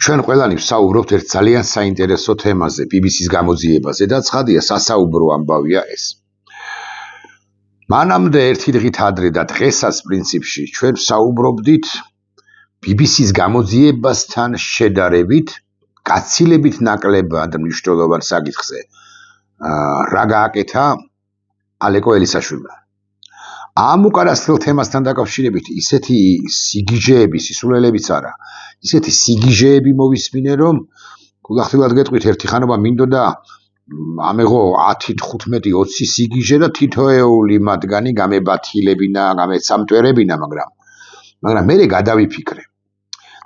ჩვენ ყველანი ვსაუბრობთ ერთ ძალიან საინტერესო თემაზე, BBC-ს გამოძიებაზე და ცხადია სასაუბრო ამბავია ეს. მანამდე ერთი დღით ადრე და დღესაც პრინციპში ჩვენ ვსაუბრობდით BBC-ს გამოძიებასთან შედარებით გაცილებით ნაკლებად მნიშვნელოვან საკითხზე. რა გააკეთა ალეკო ელისაშვილმა. ამ უკანასკნელ თემასთან დაკავშირებით ისეთი სიგიჟეები, სისულელებიც არა, ისეთი სიგიჟეები მოვისმინე, რომ გულახდილად გეტყვით ერთი ხანობა მინდოდა ამეღო 10, 15, 20 სიგიჟე და თითოეული მათგანი გამებათილებინა, გამეცამტვერებინა, მაგრამ მე გადავიფიქრე.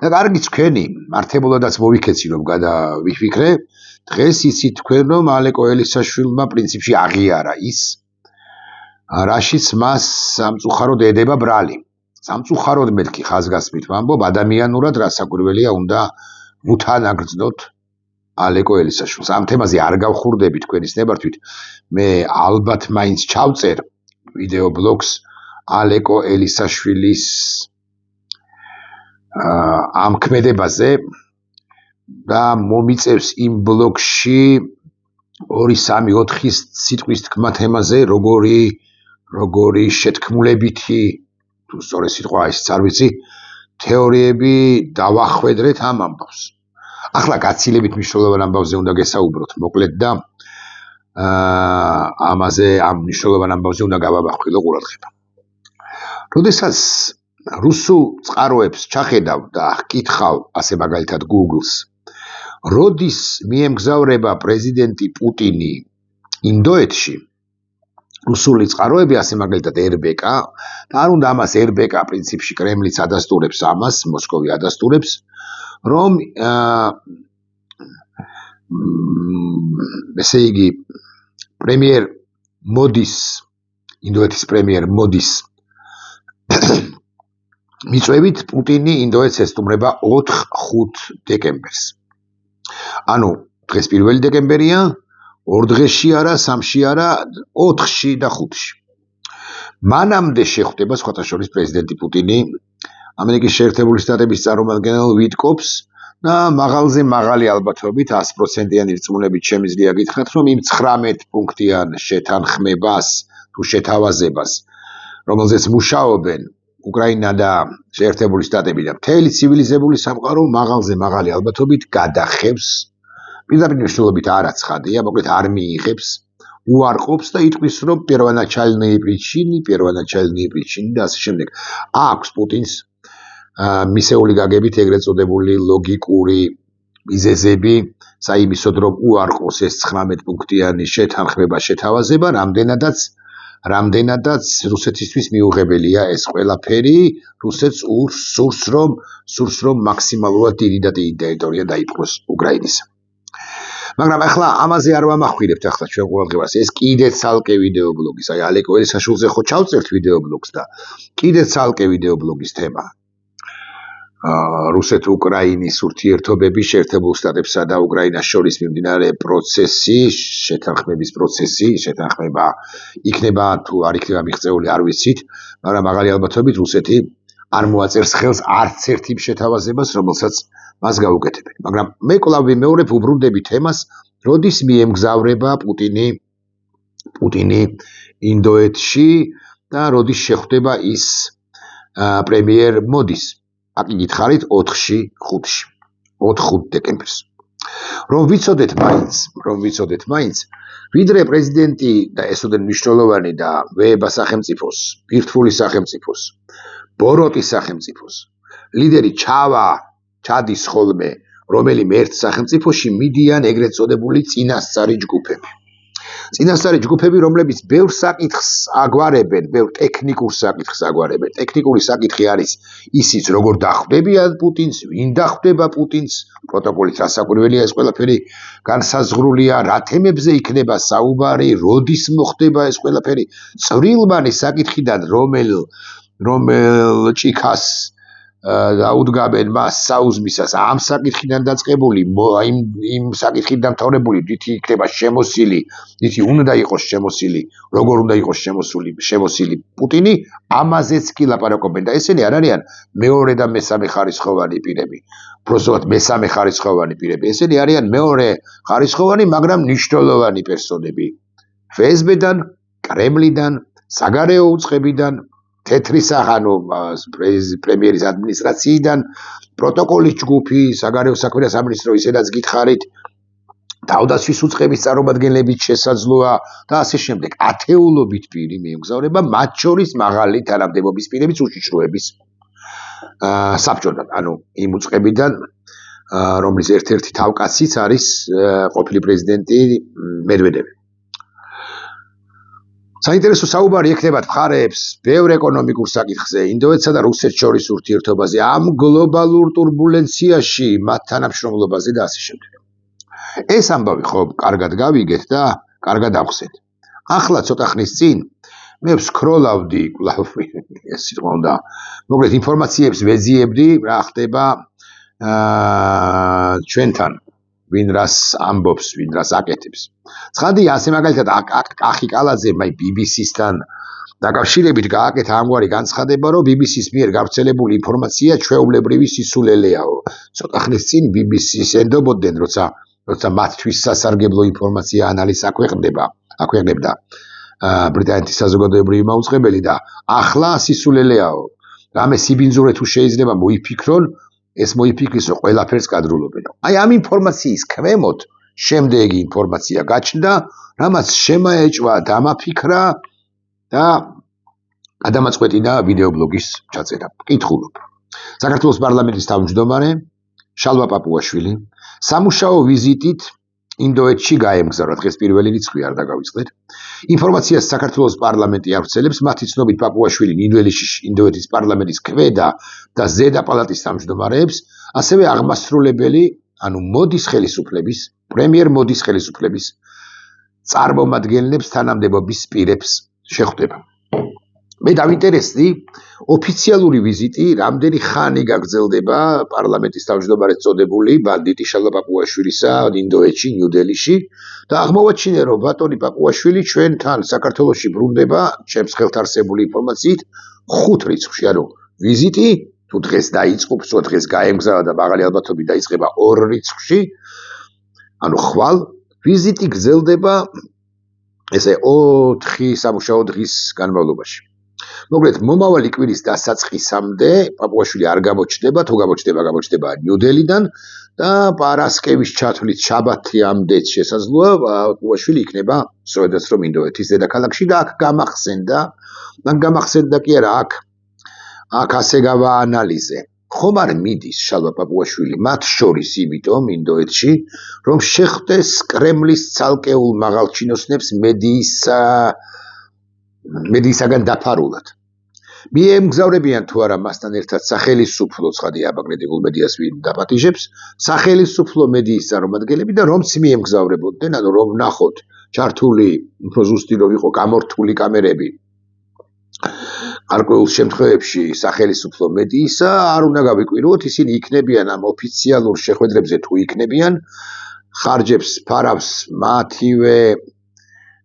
და კარგი თქვენი, მართებულადაც მოვიქეცი რომ გადავიფიქრე, დღეს იცით თქვენ რომ ალეკო ელისაშვილმა პრინციპში აღიარა ის რაშიც მას სამწუხაროდ ედება ბრალი. სამწუხაროდ მეთქი ხაზგასმით ვამბობ, ადამიანურად რასაკვირველია უნდა ვუთანაგრძნოთ ალეკო ელისაშვილს. ამ თემაზე არ გავხურდები თქვენის ნებართვით. მე ალბათ მაინც ჩავწერ ვიდეო ბლოგს ალეკო ელისაშვილის ამ ქმედებაზე და მომიწევს იმ ბლოგში 2, 3, 4 სიტყვის თქმა თემაზე, როგორი შეთქმულებითი, თუ სწორი სიტყვა ისიც არ ვიცი, თეორიები დავახვედრეთ ამ ამბავს. ახლა გაცილებით მნიშვნელოვან ამბავზე უნდა გესაუბროთ, მოკლედ და ამაზე ამ მნიშვნელოვან ამბავზე უნდა გავაბახვილო ყურადღება. როდესაც რუსულ წყაროებს ჩახედავ და ჰკითხავ, ასე მაგალითად Google-ს, როდის მიემგზავრება პრეზიდენტი პუტინი ინდოეთში, რუსული წყაროები, ასე მაგალითად RBK, და არ უნდა ამას RBK პრინციპში კრემლიც ადასტურებს ამას, მოსკოვი ადასტურებს, რომ ესე იგი პრემიერ მოდის, ინდოეთის პრემიერ მოდის მიწვევით პუტინი ინდოეთს ესტუმრება 4-5 დეკემბერს. ანუ დღეს 1 დეკემბერია, 2 დღეში არა, 3-ში არა, 4-ში და 5-ში. მანამდე შეხვდება სხვათა შორის პრეზიდენტი პუტინი ამერიკის შეერთებული შტატების წარმომადგენელ ვიტკოფს და მაღალზე მაღალი ალბათობით 100%-იანი რწმუნებით შემიძლია გითხრათ, რომ იმ 19 პუნქტიან შეთანხმებას თუ შეთავაზებას, რომელზეც მუშაობენ უკრაინა და შეერთებული შტატები და მთელი ცივილიზებული სამყარო მაღალზე მაღალი ალბათობით გადახევს, პირდაპირ მნიშვნელობით არა ცხადია, მოკლედ არ მიიღებს, უარყოფს და იტყვის, რომ პირველначальные причины და ასე შემდეგ. აქვს პუტინს მისეული გაგებით ეგრეთ წოდებული ლოგიკური მიზეზები, საიმისოდ რომ უარყოს ეს 19 პუნქტიანი შეთანხმება, შეთავაზება, რამდენადაც რუსეთისთვის მიუღებელია ეს ყველაფერი, რუსეთს სურს რომ მაქსიმალურად დიდი და დიდი ტერიტორია დაიპყროს უკრაინის. მაგრამ ახლა ამაზე არ ვამახვილებთ ახლა ჩვენ ყურადღებას. ეს კიდე ცალკე ვიდეო ბლოგის, აი ალეკო ელისაშვილზე ხო ჩავწერთ ვიდეო ბლოგს და კიდე ცალკე ვიდეო ბლოგის თემა. რუსეთ-უკრაინის ურთიერთობები, შეერთებულ შტატებსა და უკრაინას შორის მიმდინარე პროცესი, შეთანხმების პროცესი, შეთანხმება იქნება თუ არ იქნება მიღწეული არ ვიცით, მაგრამ მაღალი ალბათობით რუსეთი არ მოაწერს ხელს არც ერთ იმ შეთავაზებას, რომელსაც მას გაუკეთებენ. მაგრამ მე კვლავ ვიმეორებ, უბრუნდები თემას, როდის მიემგზავრება პუტინი ინდოეთში და როდის შეხვდება ის პრემიერ მოდის. აკი გითხარით 4-ში, 5-ში. 4-5 დეკემბერს. რომ ვიცოდეთ მაინც, ვიდრე პრეზიდენტი და ესოდენ მნიშვნელოვანი და ვეება სახელმწიფოს, ბირთვული სახელმწიფოს, ბოროტის სახელმწიფოს, ლიდერი ჩადის ხოლმე რომელიმე ერთ სახელმწიფოში მიდიან ეგრეთ წოდებული წინასწარი ჯგუფები. წინასწარი ჯგუფები, რომლებიც ბევრ საკითხს აგვარებენ, ბევრ ტექნიკურ საკითხს აგვარებენ. ტექნიკური საკითხი არის ისიც, როგორ დახვდებიან პუტინს, ვინ დახვდება პუტინს, პროტოკოლით რასაკვირველია ეს ყველაფერი განსაზღვრულია, რა თემებზე იქნება საუბარი, როდის მოხდება ეს ყველაფერი. წვრილმანი საკითხიდან რომელ ჭიქას დაუდგამენ მას საუზმისას ამ საკითხიდან დაწყებული იმ საკითხით დამთავრებული რითი იქნება შემოსილი რითი უნდა იყოს შემოსილი როგორ უნდა იყოს შემოსილი პუტინი ამაზეც კი ლაპარაკობენ და ესენი არ არიან მეორე და მესამე ხარისხოვანი პირები უბრალოდ მესამე ხარისხოვანი პირები ესენი არიან მეორე ხარისხოვანი მაგრამ მნიშვნელოვანი პერსონები FSB-დან კრემლიდან საგარეო უწყებიდან თეთრი სახანო პრემიერის ადმინისტრაციიდან პროტოკოლის ჯგუფი საგარეო საქმეთა სამინისტრო ისედაც გითხარით თავდაცვის უწყების წარმომადგენლებით შესაძლოა და ასე შემდეგ ათეულობით პირი მიემგზავრება მათ შორის მაღალი თანამდებობის პირების უშიშროების საბჭოდან ანუ იმ უწყებიდან რომლის ერთ-ერთი თავკაციც არის ყოფილი პრეზიდენტი მედვედევი საინტერესო საუბარი ექნებათ მხარეებს ბევრ ეკონომიკურ საკითხზე, ინდოეთსა და რუსეთს შორის ურთიერთობაზე, ამ გლობალურ ტურბულენციაში, მათ თანამშრომლობაზე და ასე შემდეგ. ეს ამბავი ხო კარგად გავიგეთ და კარგად ავხსენეთ. ახლა ცოტა ხნის წინ მე ვსკროლავდი კვლავ ეს სიტყვა უნდა მოკლედ ინფორმაციებს ვეძიებდი რა ხდება ჩვენთან ვინ რას ამბობს, ვინ რას აკეთებს. ცხადია, ასე მაგალითად კახი კალაძემ BBC-სთან დაკავშირებით გააკეთა ამგვარი განცხადება, რომ BBC-ს მიერ გავრცელებული ინფორმაცია ჩვეულებრივი სისულელეაო. ცოტა ხნის წინ BBC-ს ენდობოდნენ, როცა მათთვის სასარგებლო ინფორმაცია ანალიზს აქვეყნებდა ბრიტანეთის საზოგადოებრივი მაუწყებელი და ახლა სისულელეაო. რამე სიბინძურე თუ შეიძლება მოიფიქრონ ეს მოიფიქრის რომ ყველაფერს გადრულობენ. აი ამ ინფორმაციის ქვემოთ შემდეგი ინფორმაცია გაჩნდა, რამაც შემაეჭვა დამაფიქრა და გადამაწყვეტინა ვიდეო ბლოგის ჩაწერა. ვკითხულობ. საქართველოს პარლამენტის თავმჯდომარე შალვა პაპუაშვილი სამუშაო ვიზიტით ინდოეთში გაემგზავრა. დღეს პირველი რიცხვი არ დაგავიწყდეთ. ინფორმაციას საქართველოს პარლამენტი ავრცელებს, მათი ცნობით პაპუაშვილი ნინველიში ინდოეთის პარლამენტის ქვედა და ზედა პალატის თავმჯდომარეებს, ასევე აღმასრულებელი, ანუ მოდის ხელისუფლების, პრემიერ მოდის ხელისუფლების წარმომადგენლებს თანამდებობის პირებს შეხვდება. მე დავინტერესდი ოფიციალური ვიზიტი რამდენი ხანი გაგრძელდება პარლამენტის თავმჯდომარეს წოდებული ბანდიტი შალვა პაპუაშვილისა ინდოეთში ნიუ-დელიში და აღმოვაჩინე რომ ბატონი პაპუაშვილი ჩვენთან საქართველოში ბრუნდება ჩემს ხელთარსებული ინფორმაციით 5 რიცხვში ანუ ვიზიტი თუ დღეს დაიწყო დღეს გაემგზავრა და მაღალი ალბათობით დაიწყება 2 რიცხვში ანუ ხვალ ვიზიტი გრძელდება ესე 4 სამუშაო დღის განმავლობაში მოკლედ მომავალი კვირის დასაწყისამდე პაპუაშვილი არ გამოჩნდება თუ გამოჩნდება ნიუ-დელიდან და პარასკევის ჩათვლით შაბათამდეც შესაძლოა პაპუაშვილი იქნება სწორედაც რომ ინდოეთის დედაქალაქში და აქ გამახსენდა კი არა აქ ასე გავაანალიზე ხომ არ მიდის შალვა პაპუაშვილი მათ შორის იმიტომ ინდოეთში რომ შეხვდეს კრემლის ცალკეულ მაღალჩინოსნებს მედიისაგან დაფარულად. მიემგზავრებიან თუ არა მასთან ერთად სახელისუფლო ცხადია აბაგრედებულ მედიას ვინ დაპატიჟებს, სახელისუფლო მედიის წარმომადგენლები და რომც მიემგზავრებოდნენ, ანუ რომ ნახოთ ჩართული უფრო ზუსტი რომ იყო გამორთული კამერები. გარკვეულ შემთხვევებში სახელისუფლო მედიისა არ უნდა გავიკვიროთ, ისინი იქნებიან ამ ოფიციალურ შეხვედრებზე თუ იქნებიან, ხარჯებს ფარავს მათივე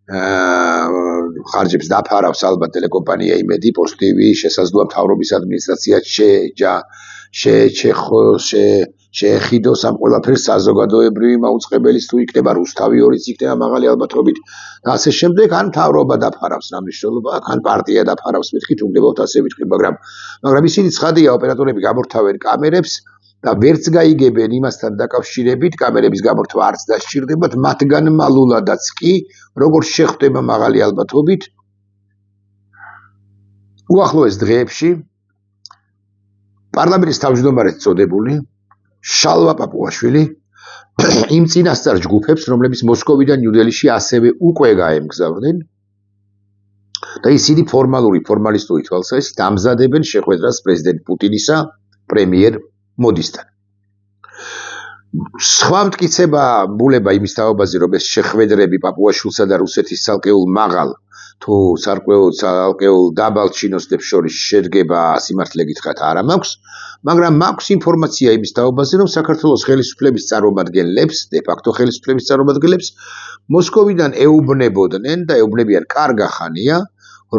ხარჯებს დაფარავს ალბათ ტელეკომპანია იმედი, პოსტ TV, შესაძლოა მთავრობის ადმინისტრაცია შეეხიდოს ამ ყველაფერს საზოგადოებრივი მაუწყებელის თუ იქნება რუსთავი 2-იც იქნება მაღალი ალბათობით და ასე შემდეგ, ან მთავრობა დაფარავს რა მნიშვნელობა აქვს, ან პარტია დაფარავს მეთქი თუ გდებოთ ასე ვიტყვი, მაგრამ ისინი ცხადია ოპერატორები გამორთავენ კამერებს და ვერც გაიგებენ იმასთან დაკავშირებით, კამერების გამორთვა არც დასჭირდებათ, მათგან მალულადაც კი, როგორც შეხვდება მაღალი ალბათობით, უახლოეს დღეებში პარლამენტის თავმჯდომარეს წოდებული შალვა პაპუაშვილი იმ წინასწარ ჯგუფებს, რომლებიც მოსკოვიდან ნიუ-დელიში ასევე უკვე გაემგზავრნენ და ისინი ფორმალისტური თვალსაზრისით ამზადებენ შეხვედრას პრეზიდენტ პუტინისა პრემიერ მოდისთან. სხვა მტკიცება ბულება იმის თაობაზე, რომ ეს შეხვედრები პაპუაშვილსა და რუსეთის ცალკეულ მაღალ თუ ცალკეულ დაბალ ჩინოსნებს შორის შედგება სიმართლე გითხრათ არა მაქვს, მაგრამ მაქვს ინფორმაცია იმის თაობაზე, რომ საქართველოს ხელისუფლების წარმომადგენლებს, დე-ფაქტო ხელისუფლების წარმომადგენლებს მოსკოვიდან ეუბნებოდნენ და ეუბნებიან კარგა ხანია,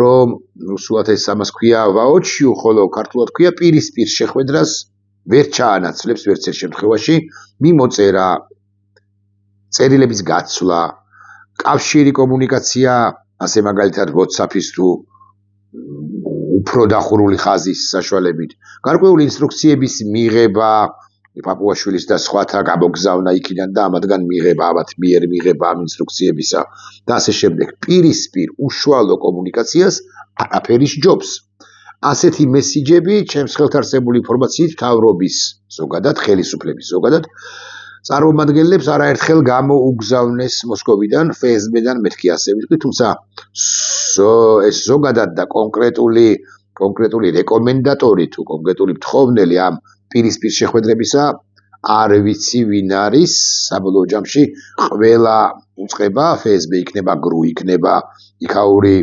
რომ რუსულად ეს ამას ქვია ვაოჩიუ, ხოლო ქართულად ქვია პირისპირ შეხვედრას ვერ ჩაანაცვლებს ვერც ერთ შემთხვევაში მიმოწერა, წერილების გაცვლა, კავშირი კომუნიკაცია, ასე მაგალითად WhatsApp-ის თუ უფრო დახურული ხაზის საშუალებით, გარკვეული ინსტრუქციების მიღება, პაპუაშვილის და სხვათა გამოგზავნა იქიდან და ამათგან მიღება, ამათ მიერ მიღება ამ ინსტრუქციებისა და ასე შემდეგ. პირისპირ უშუალო კომუნიკაციას არაფერი სჯობს. ასეთი მესიჯები ჩემს ხელთ არსებული ინფორმაციით მთავრობის ზოგადად, ხელისუფლების ზოგადად წარმომადგენლებს არაერთხელ გამოუგზავნეს მოსკოვიდან, FSB-დან მეთქი ასე ვიტყვი, თუმცა ეს ზოგადად და კონკრეტული რეკომენდატორი თუ კონკრეტული მთხოვნელი ამ პირისპირ შეხვედრებისა არ ვიცი ვინ არის, საბოლოო ჯამში ყველა უწყება, FSB იქნება, GRU იქნება, იქაური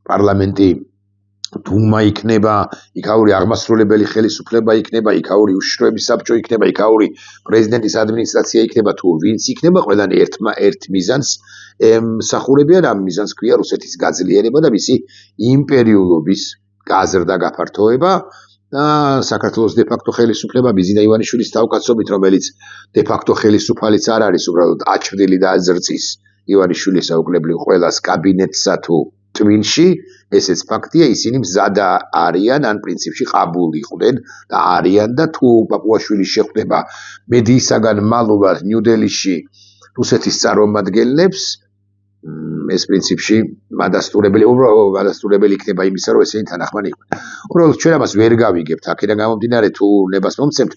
პარლამენტი დუმა იქნება, იქაური აღმასრულებელი ხელისუფლება იქნება, იქაური უშიშროების საბჭო იქნება, იქაური პრეზიდენტის ადმინისტრაცია იქნება, თუ ვინც იქნება, ყველანი ერთ მიზანს ემსახურებიან, ამ მიზანს ქვია რუსეთის გაძლიერება და მისი იმპერიულობის გაზრდა გაფართოება და საქართველოს დე-ფაქტო ხელისუფლება ბიზინა ივანიშვილის თავკაცობით, რომელიც დე-ფაქტო ხელისუფალიც არ არის, უბრალოდ აჩვდილი და აზრწის ივანიშვილის აუკლებლივ ყველას კაბინეტსა თუ ტვინში, ესეც ფაქტია, ისინი მზადა არიან, ან პრინციპში ყაბულ იყვნენ და არიან და თუ პაპუაშვილის შეხვდება მედიისაგან მალულად ნიუ-დელიში რუსეთის წარმომადგენლებს, ეს პრინციპში მადასტურებელი იქნება იმისა, რომ ესენი თანახმანი იყვნენ. უბრალოდ ჩვენ ამას ვერ გავიგებთ, აქედან გამომდინარე თუ ნებას მომცემთ,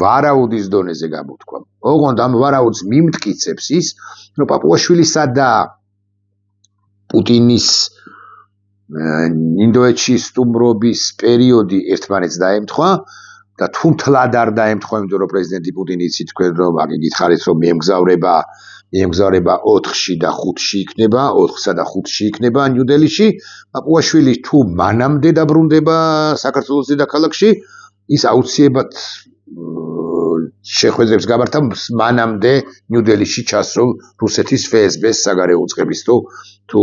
ვარაუდის დონეზე გამოთქვა. ოღონდ ამ ვარაუდს მიმტკიცებს ის, რომ პაპუაშვილისა და პუტინის ინდოეთში სტუმრობის პერიოდი ერთმანეთს დაემთხვა და თუ მთლად არ დაემთხვა, იმიტომ რომ პრეზიდენტი პუტინი იცით თქვენ რომ გითხარით რომ მიემგზავრება 4-ში და 5-ში იქნება, 4-სა და 5-ში იქნება ნიუ-დელიში, პაპუაშვილი თუ მანამდე დაბრუნდება საქართველოს დედაქალაქში, ის აუცილებლად შეხვედრებს გამართა მანამდე ნიუ-დელიში ჩასულ რუსეთის FSB-ს საგარეო უწყების თუ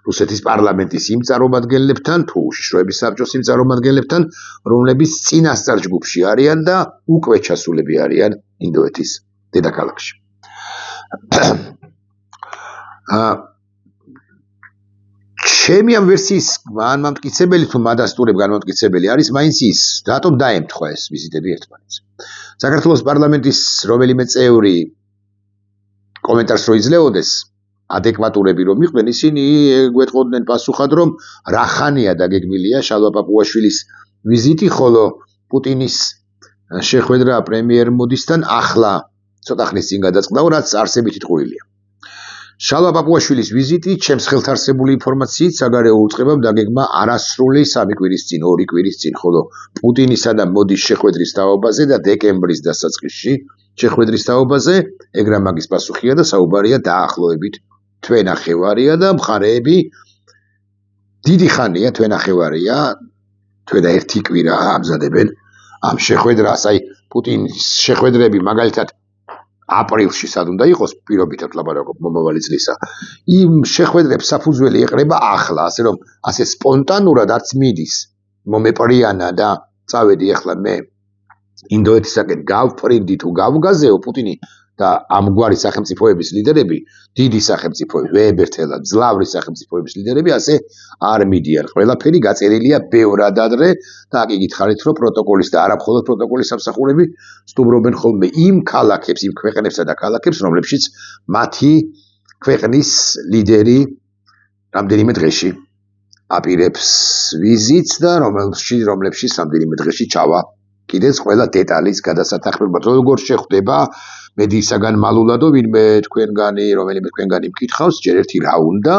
რუსეთის პარლამენტის იმ წარმომადგენლებთან, თუ უშიშროების საბჭოს იმ წარმომადგენლებთან, რომლებიც წინასწარ ჯგუფში არიან და უკვე ჩასულები არიან ინდოეთის დედაქალაქში. ჩემი ამ ვერსიის განმტკიცებელი თუ მადასტურებ განმტკიცებელი არის მაინც ის, რატომ დაემთხვა ეს ვიზიტები ერთმანეთს. საქართველოს პარლამენტის რომელიმე წევრი კომენტარს რო იძლეოდეს, ადეკვატურები რომ იყვნენ, ისინი გვეტყოდნენ პასუხად, რომ რა ხანია დაგეგმილია შალვა პაპუაშვილის ვიზიტი, ხოლო პუტინის შეხვედრა პრემიერ მოდისთან ახლა ცოტა ხნის წინ გადაწყდა, რაც არსებით იტყუილია. შალვა პაპუაშვილის ვიზიტი ჩემს ხელთ არსებული ინფორმაციით საგარეო უწყებამ დაგეგმა არასრული 3 კვირის წინ, 2 კვირის წინ, ხოლო პუტინისა და მოდის შეხვედრის თაობაზე და დეკემბრის დასაწყისში შეხვედრის თაობაზე ეგრა მაგის პასუხია და საუბარია დაახლოებით თვენახევარია და მხარეები დიდი ხანია თვენახევარია, თვე და 1 კვირა ამზადებენ ამ შეხვედრას, აი პუტინის შეხვედრები მაგალითად აპრილში სად უნდა იყოს, პირობითად ლაპარაკობ მომავალი წლისა. იმ შეხვედრებს საფუძველი ეყრება ახლა, ასე რომ ასე სპონტანურად არც მიდის მომეპრიანა და წავედი ახლა მე ინდოეთისაკენ გავფრინდი თუ გავგაზეო პუტინი და ამგვარი სახელმწიფოების ლიდერები, დიდი სახელმწიფოების, ვეებერთელა, ძლავრი სახელმწიფოების ლიდერები ასე არ მიდიან. ყველაფერი გაწერილია ბევრად ადრე და კი გითხარით, რომ პროტოკოლის და არა მხოლოდ პროტოკოლის სამსახურები სტუმრობენ ხოლმე იმ ქალაქებს, იმ ქვეყნებსა და ქალაქებს, რომლებშიც მათი ქვეყნის ლიდერი რამდენიმე დღეში აპირებს ვიზიტს და რომლებშიც რამდენიმე დღეში ჩავა კიდეც ყველა დეტალის გადასათანხმება. როგორ შეხვდება მედიისაგან მალულადო ვინმე თქვენგანი, რომელიმე თქვენგანი მკითხავს, ჯერ ერთი რა უნდა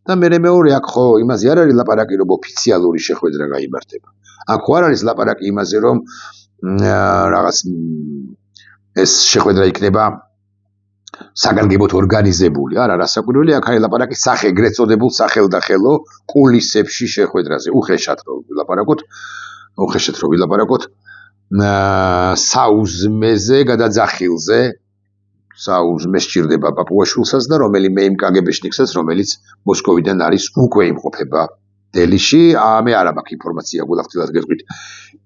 და მეორე აქ ხო იმაზე არ არის ლაპარაკი, რომ ოფიციალური შეხვედრა გაიმართება. აქ ხო არ არის ლაპარაკი იმაზე, რომ რაღაც ეს შეხვედრა იქნება საგანგებოდ ორგანიზებული, არა რასაკვირველი, აქ არის ლაპარაკი ეგრეთ წოდებულ სახელდახელო კულისებში შეხვედრაზე, უხეშად რომ ვილაპარაკოთ, საუზმეზე გადაძახილზე, საუზმე სჭირდება პაპუაშვილსაც და რომელიმე იმ კგბ-შნიკსაც, რომელიც მოსკოვიდან არის უკვე იმყოფება დელიში, მე არ მაქვს ინფორმაცია გულახდილად გეტყვით.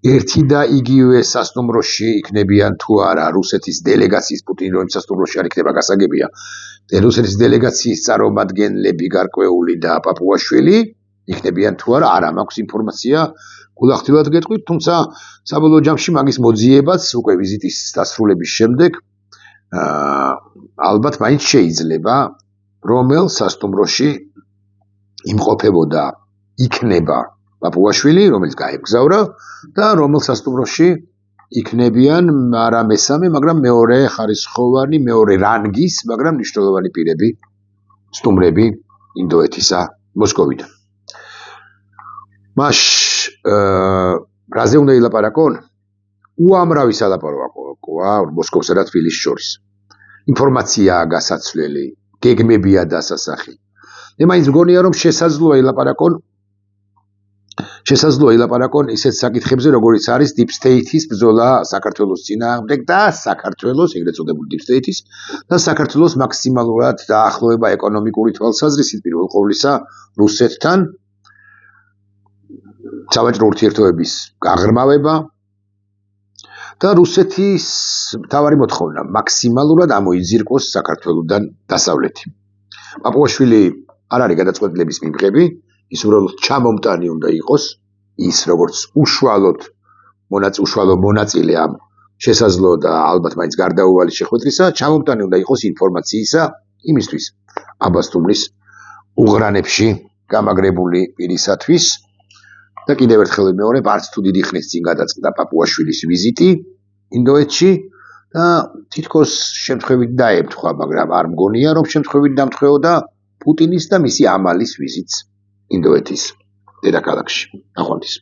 ერთი და იგივე სასტუმროში იქნებიან თუ არა რუსეთის დელეგაციის პუტინი რომ სასტუმროში არ იქნება გასაგებია. რუსეთის დელეგაციის წარმომადგენლები გარკვეული და პაპუაშვილი იქნებიან თუ არა მაქვს ინფორმაცია გულახდილად გეტყვით, თუმცა საბოლოო ჯამში მაგის მოძიებაც უკვე ვიზიტის დასრულების შემდეგ ალბათ მაინც შეიძლება რომელ სასტუმროში იმყოფებოდა იქნება პაპუაშვილი, რომელიც გაემგზავრა და რომელ სასტუმროში იქნებიან არა მესამე, მაგრამ მეორე ხარისხოვანი, მეორე რანგის, მაგრამ მნიშვნელოვანი პირები, სტუმრები ინდოეთისა, მოსკოვიდან. მას რაზე უნდა ილაპარაკონ? უამრავი სალაპარაკოა მოსკოვსა და თბილისის შორის. ინფორმაციაა გასაცვლელი, გეგმებია დასასახი. მე მაინც მგონია რომ შესაძლოა ილაპარაკონ ისეთ საკითხებზე, როგორიც არის Deep State-ის ბრძოლა საქართველოს წინააღმდეგ და საქართველოს, ეგრეთ წოდებული Deep State-ის და საქართველოს მაქსიმალურად დაახლოება ეკონომიკური თვალსაზრისით პირველ ყოვლისა რუსეთთან, სავაჭრო ურთიერთობების გაღრმავება და რუსეთის მთავარი მოთხოვნა მაქსიმალურად ამოიძირკოს საქართველოსთან დასავლეთი. პაპუაშვილი არ არის გადაწყვეტილების მიმღები, ის უბრალოდ ჩამომტანი უნდა იყოს, ის როგორც უშუალო მონაწილე ამ შესაძლო და ალბათ მაინც გარდაუვალი შეხვედრისა, ჩამომტანი უნდა იყოს ინფორმაციისა იმისთვის აბასთუმნის უღრანებში გამაგრებული პირისათვის და კიდევ ერთხელ ვიმეორებ, არც თუ დიდი ხნის წინ გადაწყდა პაპუაშვილის ვიზიტი ინდოეთში და თითქოს შემთხვევით დაემთხვა, მაგრამ არ მგონია რომ შემთხვევით დამთხეოდა პუტინის და მისი ამალის ვიზიტს ინდოეთის დედაქალაქში. აღვამდის.